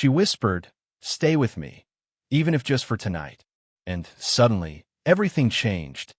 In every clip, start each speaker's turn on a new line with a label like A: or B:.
A: She whispered, "Stay with me, even if just for tonight." And suddenly, everything changed.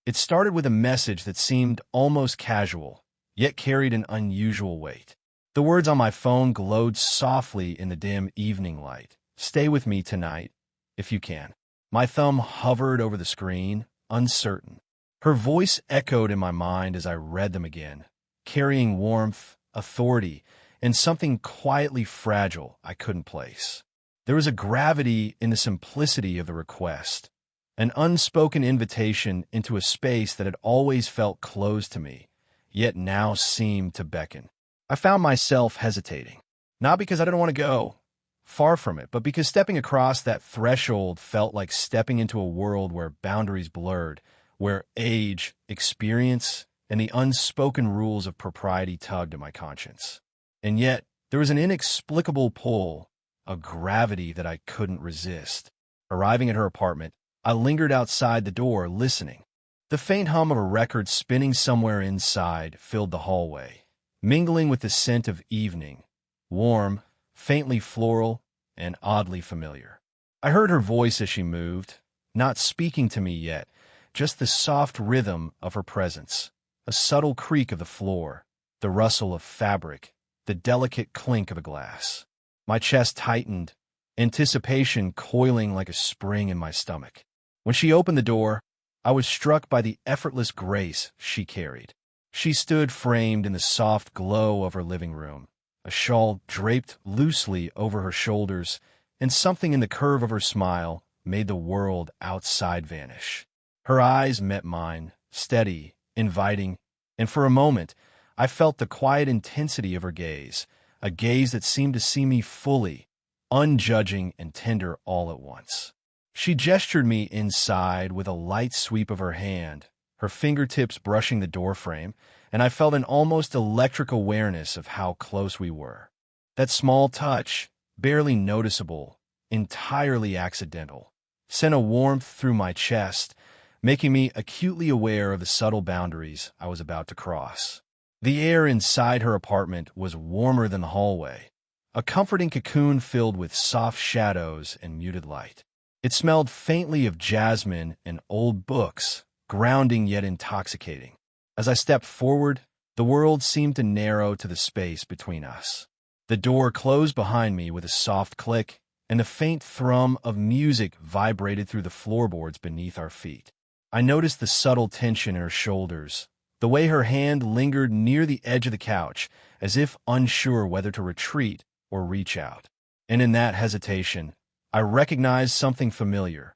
A: It started with a message that seemed almost casual, yet carried an unusual weight. The words on my phone glowed softly in the dim evening light. "Stay with me tonight, if you can." My thumb hovered over the screen, uncertain. Her voice echoed in my mind as I read them again, carrying warmth, authority, and something quietly fragile I couldn't place. There was a gravity in the simplicity of the request, an unspoken invitation into a space that had always felt closed to me, yet now seemed to beckon. I found myself hesitating, not because I didn't want to go, far from it, but because stepping across that threshold felt like stepping into a world where boundaries blurred, where age, experience, and the unspoken rules of propriety tugged at my conscience. And yet, there was an inexplicable pull, a gravity that I couldn't resist. Arriving at her apartment, I lingered outside the door, listening. The faint hum of a record spinning somewhere inside filled the hallway, mingling with the scent of evening, warm, faintly floral, and oddly familiar. I heard her voice as she moved, not speaking to me yet, just the soft rhythm of her presence, a subtle creak of the floor, the rustle of fabric, the delicate clink of a glass. My chest tightened, anticipation coiling like a spring in my stomach. When she opened the door, I was struck by the effortless grace she carried. She stood framed in the soft glow of her living room, a shawl draped loosely over her shoulders, and something in the curve of her smile made the world outside vanish. Her eyes met mine, steady, inviting, and for a moment, I felt the quiet intensity of her gaze, a gaze that seemed to see me fully, unjudging and tender all at once. She gestured me inside with a light sweep of her hand, her fingertips brushing the doorframe, and I felt an almost electric awareness of how close we were. That small touch, barely noticeable, entirely accidental, sent a warmth through my chest, making me acutely aware of the subtle boundaries I was about to cross. The air inside her apartment was warmer than the hallway, a comforting cocoon filled with soft shadows and muted light. It smelled faintly of jasmine and old books, grounding yet intoxicating. As I stepped forward, the world seemed to narrow to the space between us. The door closed behind me with a soft click, and the faint thrum of music vibrated through the floorboards beneath our feet. I noticed the subtle tension in her shoulders, the way her hand lingered near the edge of the couch, as if unsure whether to retreat or reach out. And in that hesitation, I recognized something familiar,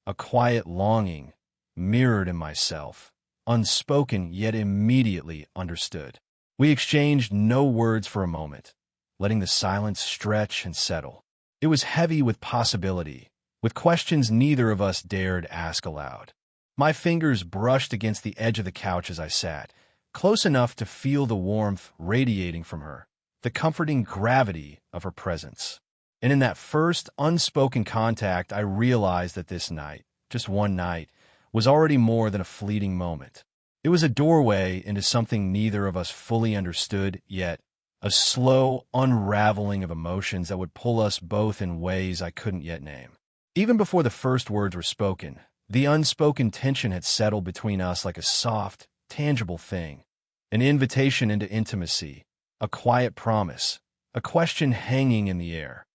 A: a quiet longing, mirrored in myself, unspoken yet immediately understood. We exchanged no words for a moment, letting the silence stretch and settle. It was heavy with possibility, with questions neither of us dared ask aloud. My fingers brushed against the edge of the couch as I sat, close enough to feel the warmth radiating from her, the comforting gravity of her presence. And in that first unspoken contact, I realized that this night, just one night, was already more than a fleeting moment. It was a doorway into something neither of us fully understood yet, a slow unraveling of emotions that would pull us both in ways I couldn't yet name. Even before the first words were spoken, the unspoken tension had settled between us like a soft, tangible thing, an invitation into intimacy, a quiet promise, a question hanging in the air.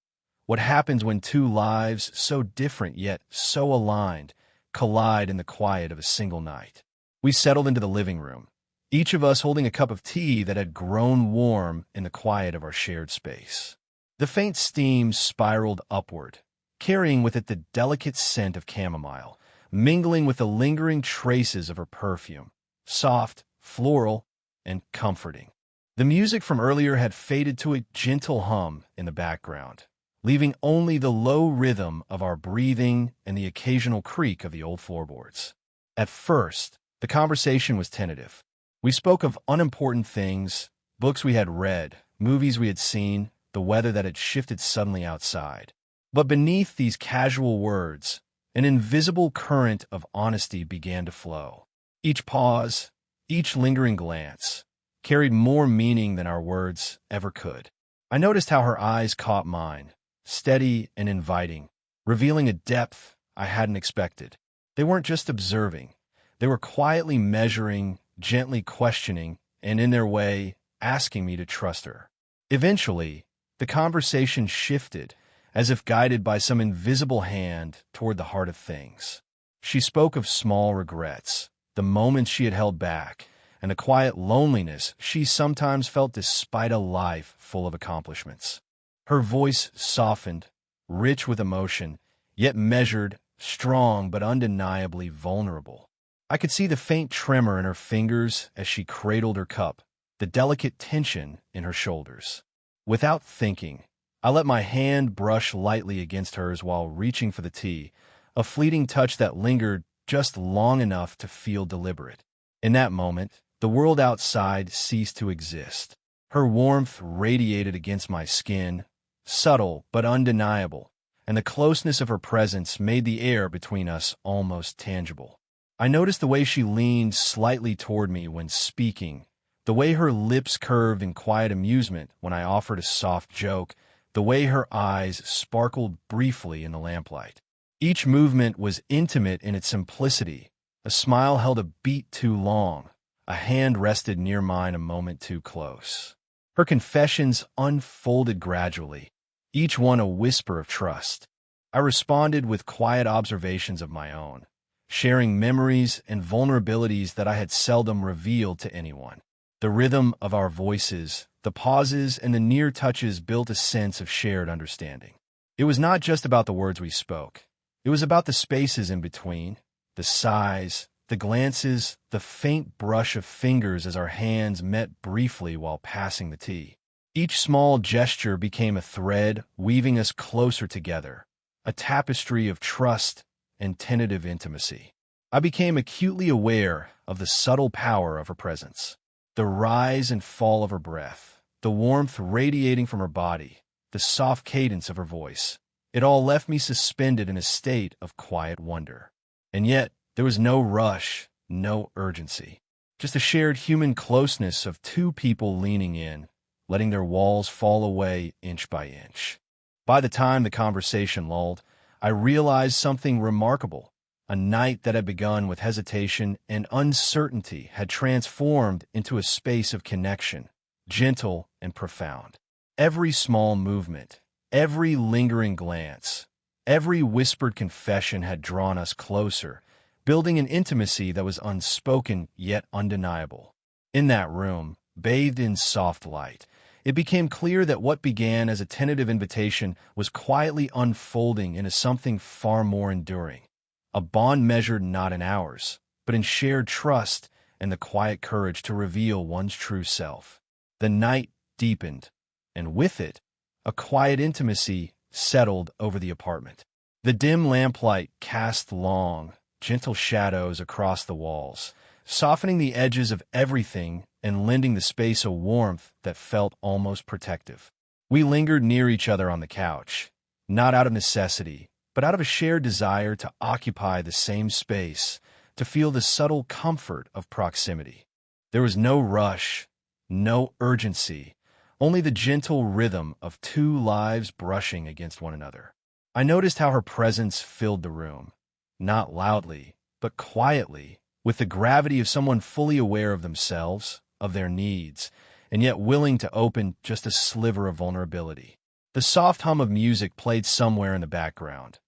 A: What happens when two lives, so different yet so aligned, collide in the quiet of a single night? We settled into the living room, each of us holding a cup of tea that had grown warm in the quiet of our shared space. The faint steam spiraled upward, carrying with it the delicate scent of chamomile, mingling with the lingering traces of her perfume, soft, floral, and comforting. The music from earlier had faded to a gentle hum in the background, leaving only the low rhythm of our breathing and the occasional creak of the old floorboards. At first, the conversation was tentative. We spoke of unimportant things, books we had read, movies we had seen, the weather that had shifted suddenly outside. But beneath these casual words, an invisible current of honesty began to flow. Each pause, each lingering glance, carried more meaning than our words ever could. I noticed how her eyes caught mine, steady and inviting, revealing a depth I hadn't expected. They weren't just observing. They were quietly measuring, gently questioning, and in their way, asking me to trust her. Eventually, the conversation shifted, as if guided by some invisible hand toward the heart of things. She spoke of small regrets, the moments she had held back, and the quiet loneliness she sometimes felt despite a life full of accomplishments. Her voice softened, rich with emotion, yet measured, strong but undeniably vulnerable. I could see the faint tremor in her fingers as she cradled her cup, the delicate tension in her shoulders. Without thinking, I let my hand brush lightly against hers while reaching for the tea, a fleeting touch that lingered just long enough to feel deliberate. In that moment, the world outside ceased to exist. Her warmth radiated against my skin, subtle but undeniable, and the closeness of her presence made the air between us almost tangible. I noticed the way she leaned slightly toward me when speaking, the way her lips curved in quiet amusement when I offered a soft joke, the way her eyes sparkled briefly in the lamplight. Each movement was intimate in its simplicity. A smile held a beat too long. A hand rested near mine a moment too close. Her confessions unfolded gradually, each one a whisper of trust. I responded with quiet observations of my own, sharing memories and vulnerabilities that I had seldom revealed to anyone. The rhythm of our voices, the pauses, and the near touches built a sense of shared understanding. It was not just about the words we spoke. It was about the spaces in between, the sighs, the glances, the faint brush of fingers as our hands met briefly while passing the tea. Each small gesture became a thread, weaving us closer together, a tapestry of trust and tentative intimacy. I became acutely aware of the subtle power of her presence. The rise and fall of her breath, the warmth radiating from her body, the soft cadence of her voice. It all left me suspended in a state of quiet wonder. And yet, there was no rush, no urgency. Just a shared human closeness of two people leaning in, letting their walls fall away inch by inch. By the time the conversation lulled, I realized something remarkable. A night that had begun with hesitation and uncertainty had transformed into a space of connection, gentle and profound. Every small movement, every lingering glance, every whispered confession had drawn us closer, building an intimacy that was unspoken yet undeniable. In that room, bathed in soft light, it became clear that what began as a tentative invitation was quietly unfolding into something far more enduring. A bond measured not in hours, but in shared trust and the quiet courage to reveal one's true self. The night deepened, and with it, a quiet intimacy settled over the apartment. The dim lamplight cast long, gentle shadows across the walls, softening the edges of everything and lending the space a warmth that felt almost protective. We lingered near each other on the couch, not out of necessity, but out of a shared desire to occupy the same space, to feel the subtle comfort of proximity. There was no rush, no urgency, only the gentle rhythm of two lives brushing against one another. I noticed how her presence filled the room, not loudly, but quietly, with the gravity of someone fully aware of themselves, of their needs, and yet willing to open just a sliver of vulnerability. The soft hum of music played somewhere in the background,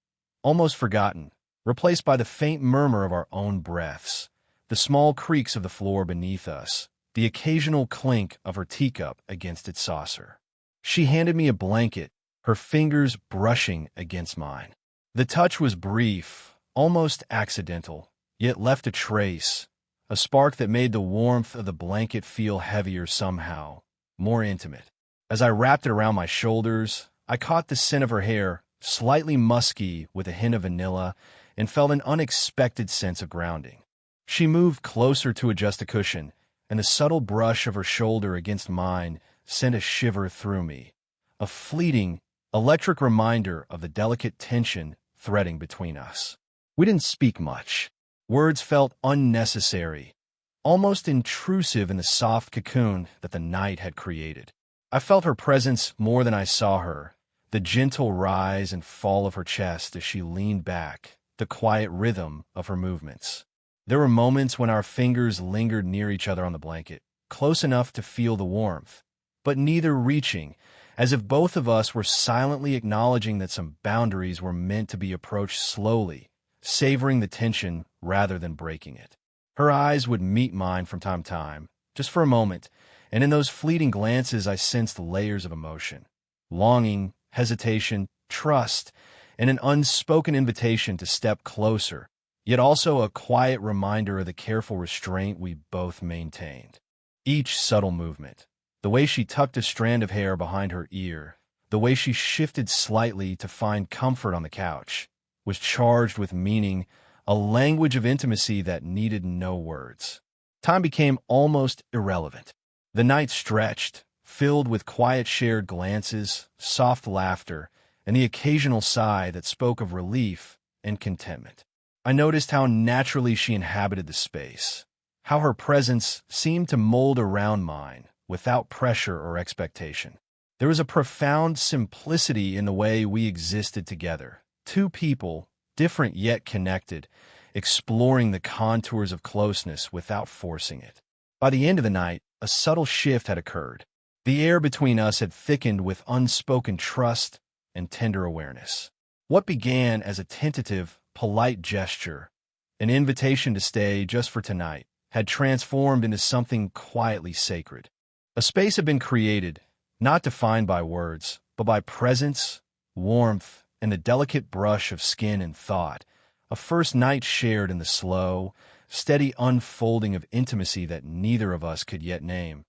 A: almost forgotten, replaced by the faint murmur of our own breaths, the small creaks of the floor beneath us, the occasional clink of her teacup against its saucer. She handed me a blanket, her fingers brushing against mine. The touch was brief, almost accidental, yet left a trace, a spark that made the warmth of the blanket feel heavier somehow, more intimate. As I wrapped it around my shoulders, I caught the scent of her hair, slightly musky with a hint of vanilla, and felt an unexpected sense of grounding. She moved closer to adjust a cushion, and the subtle brush of her shoulder against mine sent a shiver through me, a fleeting, electric reminder of the delicate tension threading between us. We didn't speak much. Words felt unnecessary, almost intrusive in the soft cocoon that the night had created. I felt her presence more than I saw her, the gentle rise and fall of her chest as she leaned back, the quiet rhythm of her movements. There were moments when our fingers lingered near each other on the blanket, close enough to feel the warmth, but neither reaching, as if both of us were silently acknowledging that some boundaries were meant to be approached slowly, savoring the tension rather than breaking it. Her eyes would meet mine from time to time, just for a moment, and in those fleeting glances I sensed layers of emotion: longing, hesitation, trust, and an unspoken invitation to step closer, yet also a quiet reminder of the careful restraint we both maintained. Each subtle movement, the way she tucked a strand of hair behind her ear, the way she shifted slightly to find comfort on the couch, was charged with meaning, a language of intimacy that needed no words. Time became almost irrelevant. The night stretched, filled with quiet shared glances, soft laughter, and the occasional sigh that spoke of relief and contentment. I noticed how naturally she inhabited the space, how her presence seemed to mold around mine, without pressure or expectation. There was a profound simplicity in the way we existed together, two people, different yet connected, exploring the contours of closeness without forcing it. By the end of the night, a subtle shift had occurred. The air between us had thickened with unspoken trust and tender awareness. What began as a tentative, polite gesture, an invitation to stay just for tonight, had transformed into something quietly sacred. A space had been created, not defined by words, but by presence, warmth, and the delicate brush of skin and thought, a first night shared in the slow, steady unfolding of intimacy that neither of us could yet name,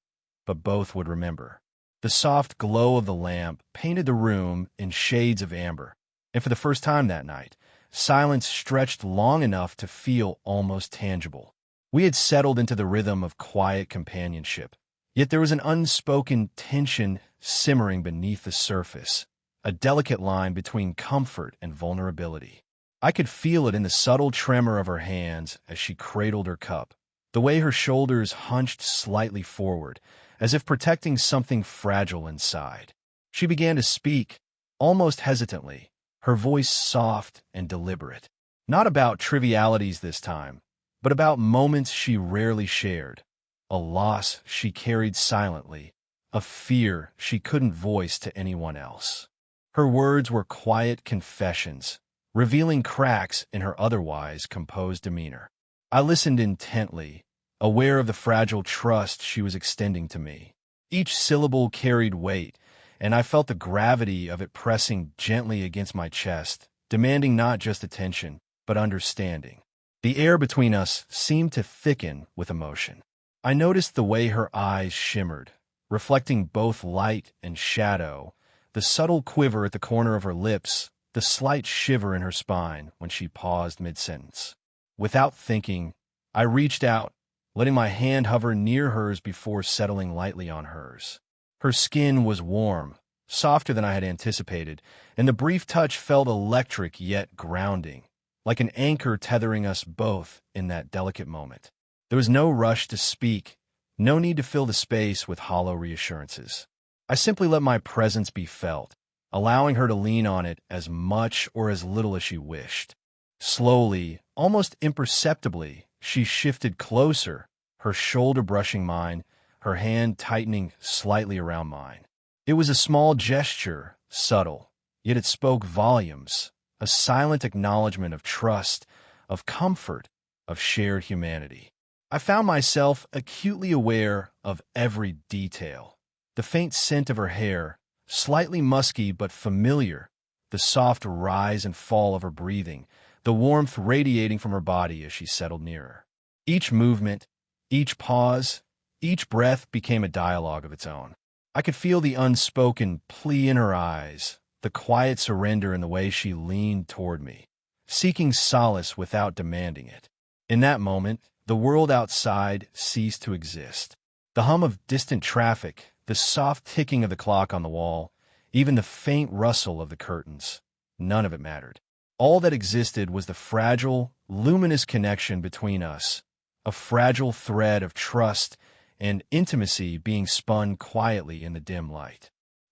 A: but both would remember. The soft glow of the lamp painted the room in shades of amber, and for the first time that night, silence stretched long enough to feel almost tangible. We had settled into the rhythm of quiet companionship, yet there was an unspoken tension simmering beneath the surface, a delicate line between comfort and vulnerability. I could feel it in the subtle tremor of her hands as she cradled her cup, the way her shoulders hunched slightly forward, as if protecting something fragile inside. She began to speak, almost hesitantly, her voice soft and deliberate. Not about trivialities this time, but about moments she rarely shared, a loss she carried silently, a fear she couldn't voice to anyone else. Her words were quiet confessions, revealing cracks in her otherwise composed demeanor. I listened intently, aware of the fragile trust she was extending to me. Each syllable carried weight, and I felt the gravity of it pressing gently against my chest, demanding not just attention, but understanding. The air between us seemed to thicken with emotion. I noticed the way her eyes shimmered, reflecting both light and shadow, the subtle quiver at the corner of her lips, the slight shiver in her spine when she paused mid-sentence. Without thinking, I reached out, letting my hand hover near hers before settling lightly on hers. Her skin was warm, softer than I had anticipated, and the brief touch felt electric yet grounding, like an anchor tethering us both in that delicate moment. There was no rush to speak, no need to fill the space with hollow reassurances. I simply let my presence be felt, allowing her to lean on it as much or as little as she wished. Slowly, almost imperceptibly, she shifted closer, her shoulder brushing mine, her hand tightening slightly around mine. It was a small gesture, subtle, yet it spoke volumes, a silent acknowledgement of trust, of comfort, of shared humanity. I found myself acutely aware of every detail. The faint scent of her hair, slightly musky but familiar, the soft rise and fall of her breathing, the warmth radiating from her body as she settled nearer. Each movement, each pause, each breath became a dialogue of its own. I could feel the unspoken plea in her eyes, the quiet surrender in the way she leaned toward me, seeking solace without demanding it. In that moment, the world outside ceased to exist. The hum of distant traffic, the soft ticking of the clock on the wall, even the faint rustle of the curtains, none of it mattered. All that existed was the fragile, luminous connection between us, a fragile thread of trust and intimacy being spun quietly in the dim light.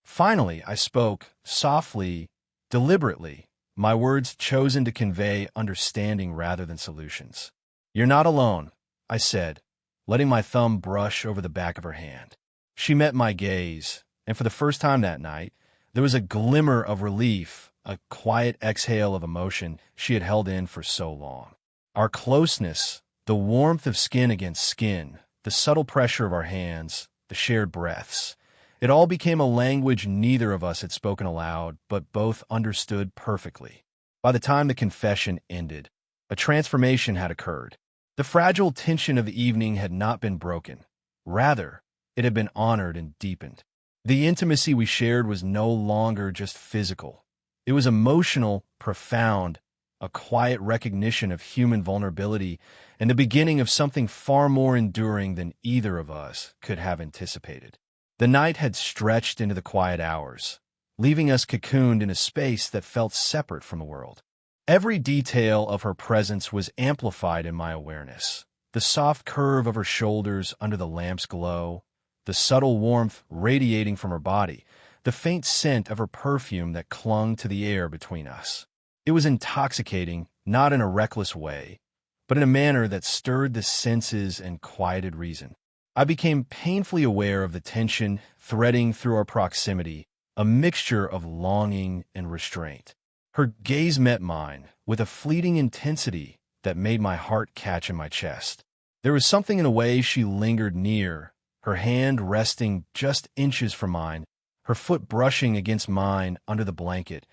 A: Finally, I spoke, softly, deliberately, my words chosen to convey understanding rather than solutions. "You're not alone," I said, letting my thumb brush over the back of her hand. She met my gaze, and for the first time that night, there was a glimmer of relief, a quiet exhale of emotion she had held in for so long. Our closeness, the warmth of skin against skin, the subtle pressure of our hands, the shared breaths, it all became a language neither of us had spoken aloud, but both understood perfectly. By the time the confession ended, a transformation had occurred. The fragile tension of the evening had not been broken. Rather, it had been honored and deepened. The intimacy we shared was no longer just physical. It was emotional, profound, a quiet recognition of human vulnerability and the beginning of something far more enduring than either of us could have anticipated. The night had stretched into the quiet hours, leaving us cocooned in a space that felt separate from the world. Every detail of her presence was amplified in my awareness. The soft curve of her shoulders under the lamp's glow, the subtle warmth radiating from her body, the faint scent of her perfume that clung to the air between us. It was intoxicating, not in a reckless way, but in a manner that stirred the senses and quieted reason. I became painfully aware of the tension threading through our proximity, a mixture of longing and restraint. Her gaze met mine with a fleeting intensity that made my heart catch in my chest. There was something in the way she lingered near, her hand resting just inches from mine, her foot brushing against mine under the blanket,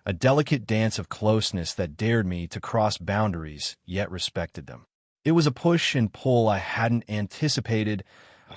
A: a delicate dance of closeness that dared me to cross boundaries, yet respected them. It was a push and pull I hadn't anticipated,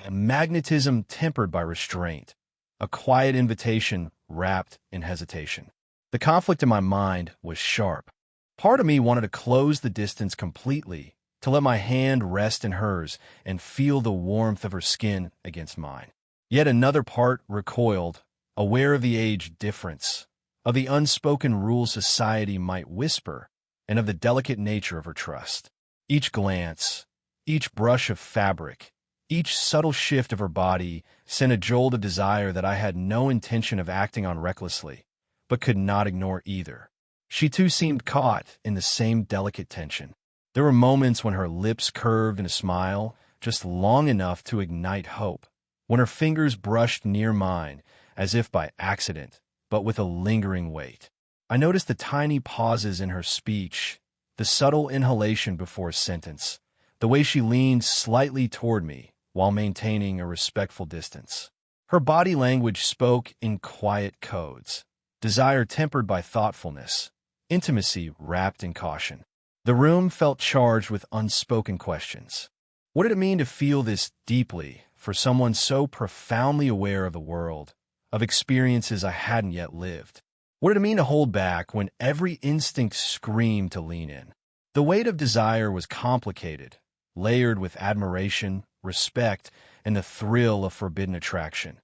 A: a magnetism tempered by restraint, a quiet invitation wrapped in hesitation. The conflict in my mind was sharp. Part of me wanted to close the distance completely, to let my hand rest in hers and feel the warmth of her skin against mine. Yet another part recoiled, aware of the age difference, of the unspoken rules society might whisper, and of the delicate nature of her trust. Each glance, each brush of fabric, each subtle shift of her body sent a jolt of desire that I had no intention of acting on recklessly, but could not ignore either. She too seemed caught in the same delicate tension. There were moments when her lips curved in a smile, just long enough to ignite hope, when her fingers brushed near mine, as if by accident, but with a lingering weight. I noticed the tiny pauses in her speech, the subtle inhalation before a sentence, the way she leaned slightly toward me while maintaining a respectful distance. Her body language spoke in quiet codes, desire tempered by thoughtfulness, intimacy wrapped in caution. The room felt charged with unspoken questions. What did it mean to feel this deeply for someone so profoundly aware of the world, of experiences I hadn't yet lived? What did it mean to hold back when every instinct screamed to lean in? The weight of desire was complicated, layered with admiration, respect, and the thrill of forbidden attraction.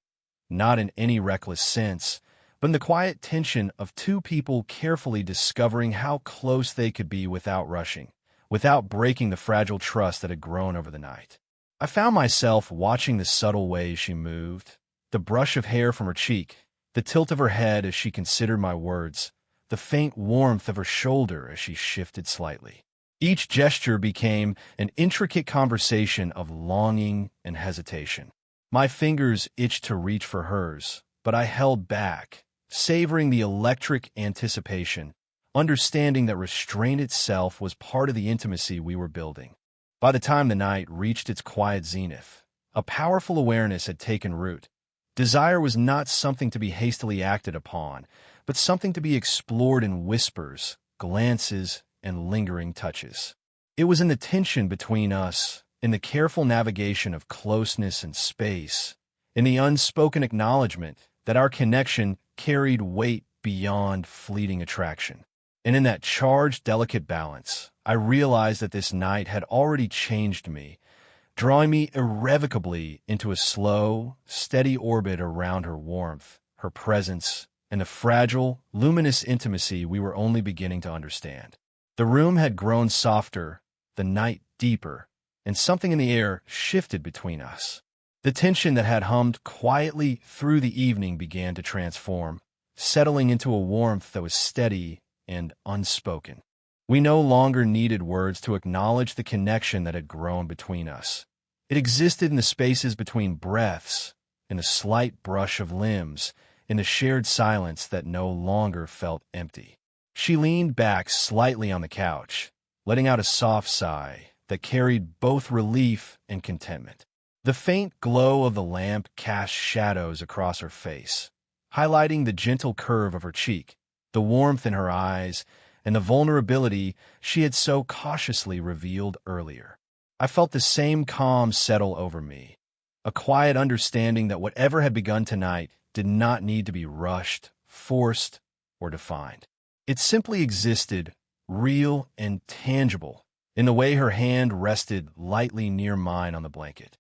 A: Not in any reckless sense, but in the quiet tension of two people carefully discovering how close they could be without rushing, without breaking the fragile trust that had grown over the night. I found myself watching the subtle ways she moved, the brush of hair from her cheek, the tilt of her head as she considered my words, the faint warmth of her shoulder as she shifted slightly. Each gesture became an intricate conversation of longing and hesitation. My fingers itched to reach for hers, but I held back, savoring the electric anticipation, understanding that restraint itself was part of the intimacy we were building. By the time the night reached its quiet zenith, a powerful awareness had taken root. Desire was not something to be hastily acted upon, but something to be explored in whispers, glances, and lingering touches. It was in the tension between us, in the careful navigation of closeness and space, in the unspoken acknowledgement that our connection carried weight beyond fleeting attraction. And in that charged, delicate balance, I realized that this night had already changed me, drawing me irrevocably into a slow, steady orbit around her warmth, her presence, and the fragile, luminous intimacy we were only beginning to understand. The room had grown softer, the night deeper, and something in the air shifted between us. The tension that had hummed quietly through the evening began to transform, settling into a warmth that was steady and unspoken. We no longer needed words to acknowledge the connection that had grown between us. It existed in the spaces between breaths, in the slight brush of limbs, in the shared silence that no longer felt empty. She leaned back slightly on the couch, letting out a soft sigh that carried both relief and contentment. The faint glow of the lamp cast shadows across her face, highlighting the gentle curve of her cheek, the warmth in her eyes, and the vulnerability she had so cautiously revealed earlier. I felt the same calm settle over me, a quiet understanding that whatever had begun tonight did not need to be rushed, forced, or defined. It simply existed, real and tangible, in the way her hand rested lightly near mine on the blanket.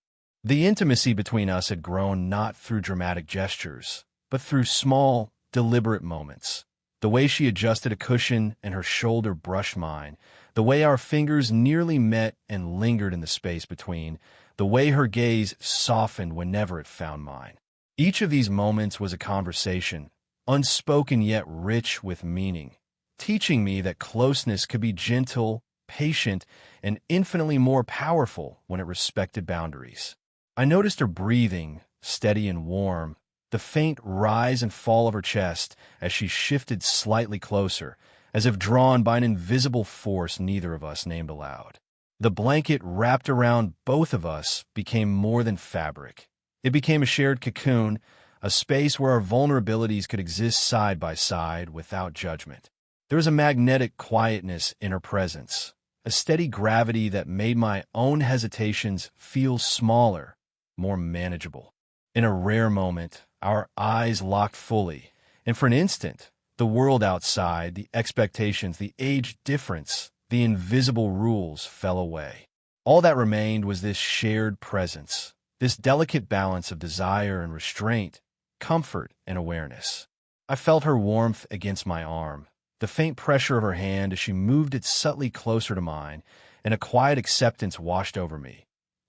A: The intimacy between us had grown not through dramatic gestures, but through small, deliberate moments. The way she adjusted a cushion and her shoulder brushed mine, the way our fingers nearly met and lingered in the space between, the way her gaze softened whenever it found mine. Each of these moments was a conversation, unspoken yet rich with meaning, teaching me that closeness could be gentle, patient, and infinitely more powerful when it respected boundaries. I noticed her breathing, steady and warm, the faint rise and fall of her chest as she shifted slightly closer, as if drawn by an invisible force neither of us named aloud. The blanket wrapped around both of us became more than fabric. It became a shared cocoon, a space where our vulnerabilities could exist side by side without judgment. There was a magnetic quietness in her presence, a steady gravity that made my own hesitations feel smaller, more manageable. In a rare moment, our eyes locked fully, and for an instant, the world outside, the expectations, the age difference, the invisible rules fell away. All that remained was this shared presence, this delicate balance of desire and restraint, comfort and awareness. I felt her warmth against my arm, the faint pressure of her hand as she moved it subtly closer to mine, and a quiet acceptance washed over me.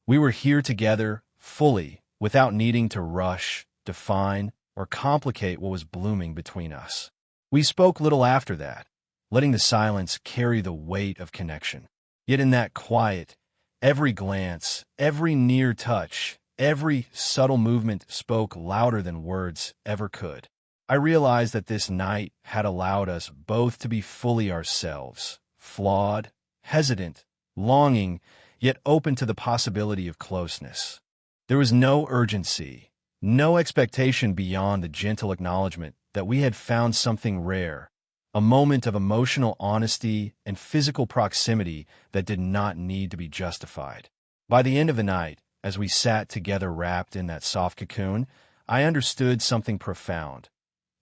A: We were here together, fully, without needing to rush, define, or complicate what was blooming between us. We spoke little after that, letting the silence carry the weight of connection. Yet in that quiet, every glance, every near touch, every subtle movement spoke louder than words ever could. I realized that this night had allowed us both to be fully ourselves, flawed, hesitant, longing, yet open to the possibility of closeness. There was no urgency, no expectation beyond the gentle acknowledgement that we had found something rare, a moment of emotional honesty and physical proximity that did not need to be justified. By the end of the night, as we sat together wrapped in that soft cocoon, I understood something profound.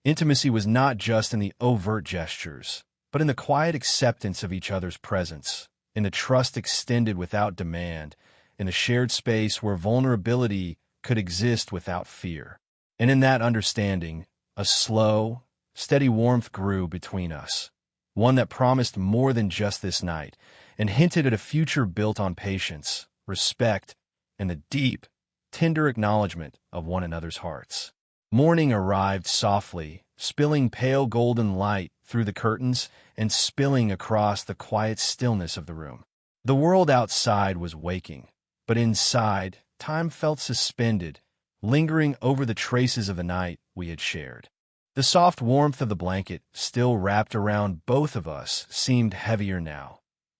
A: Intimacy was not just in the overt gestures, but in the quiet acceptance of each other's presence, in the trust extended without demand, in the shared space where vulnerability could exist without fear. And in that understanding, a slow, steady warmth grew between us, one that promised more than just this night, and hinted at a future built on patience, respect, and the deep, tender acknowledgement of one another's hearts. Morning arrived softly, spilling pale golden light through the curtains and spilling across the quiet stillness of the room. The world outside was waking, but inside, time felt suspended, lingering over the traces of the night we had shared. The soft warmth of the blanket, still wrapped around both of us, seemed heavier now,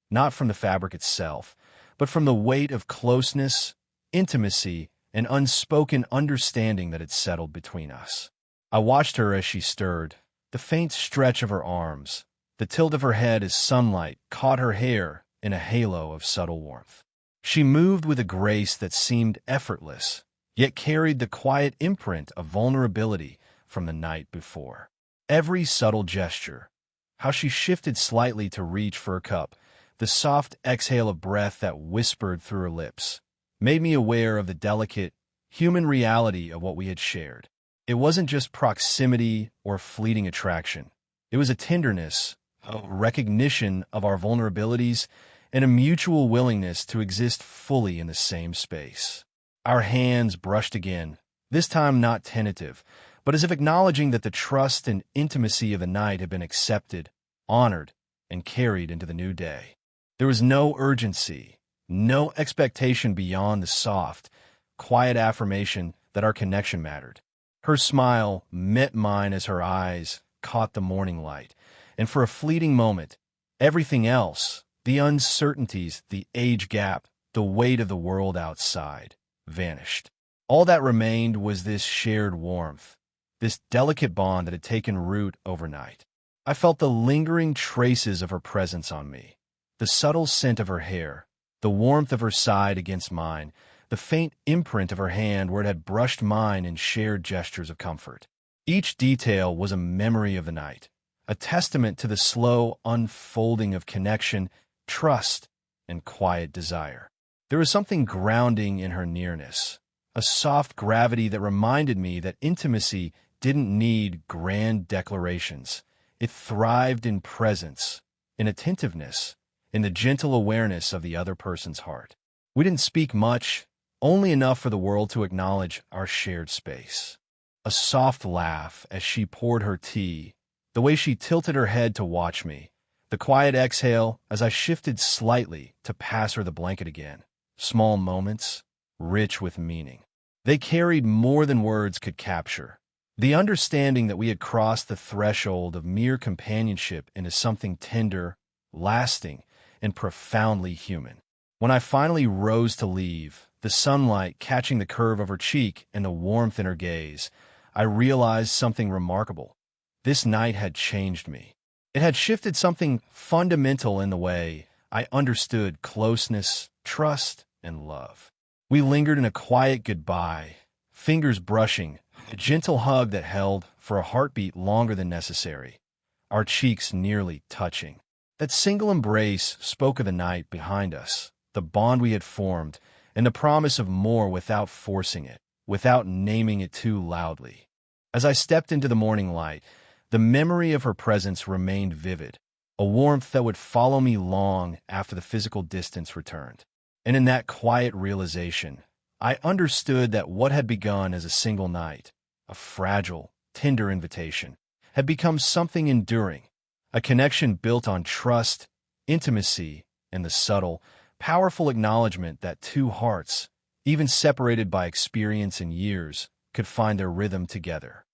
A: not from the fabric itself, but from the weight of closeness, intimacy, and unspoken understanding that had settled between us. I watched her as she stirred, the faint stretch of her arms, the tilt of her head as sunlight caught her hair in a halo of subtle warmth. She moved with a grace that seemed effortless, yet carried the quiet imprint of vulnerability from the night before. Every subtle gesture, how she shifted slightly to reach for a cup, the soft exhale of breath that whispered through her lips, made me aware of the delicate, human reality of what we had shared. It wasn't just proximity or fleeting attraction. It was a tenderness, a recognition of our vulnerabilities, and a mutual willingness to exist fully in the same space. Our hands brushed again, this time not tentative, but as if acknowledging that the trust and intimacy of the night had been accepted, honored, and carried into the new day. There was no urgency, no expectation beyond the soft, quiet affirmation that our connection mattered. Her smile met mine as her eyes caught the morning light, and for a fleeting moment, everything else, the uncertainties, the age gap, the weight of the world outside, vanished. All that remained was this shared warmth, this delicate bond that had taken root overnight. I felt the lingering traces of her presence on me, the subtle scent of her hair, the warmth of her side against mine, the faint imprint of her hand where it had brushed mine in shared gestures of comfort. Each detail was a memory of the night, a testament to the slow unfolding of connection, trust, and quiet desire. There was something grounding in her nearness, a soft gravity that reminded me that intimacy didn't need grand declarations. It thrived in presence, in attentiveness, in the gentle awareness of the other person's heart. We didn't speak much, only enough for the world to acknowledge our shared space. A soft laugh as she poured her tea, the way she tilted her head to watch me, the quiet exhale as I shifted slightly to pass her the blanket again. Small moments, rich with meaning. They carried more than words could capture. The understanding that we had crossed the threshold of mere companionship into something tender, lasting, and profoundly human. When I finally rose to leave, the sunlight catching the curve of her cheek and the warmth in her gaze, I realized something remarkable. This night had changed me. It had shifted something fundamental in the way I understood closeness, trust, and love. We lingered in a quiet goodbye, fingers brushing, a gentle hug that held for a heartbeat longer than necessary, our cheeks nearly touching. That single embrace spoke of the night behind us, the bond we had formed, and the promise of more without forcing it, without naming it too loudly. As I stepped into the morning light, the memory of her presence remained vivid, a warmth that would follow me long after the physical distance returned. And in that quiet realization, I understood that what had begun as a single night, a fragile, tender invitation, had become something enduring, a connection built on trust, intimacy, and the subtle, powerful acknowledgement that two hearts, even separated by experience and years, could find their rhythm together.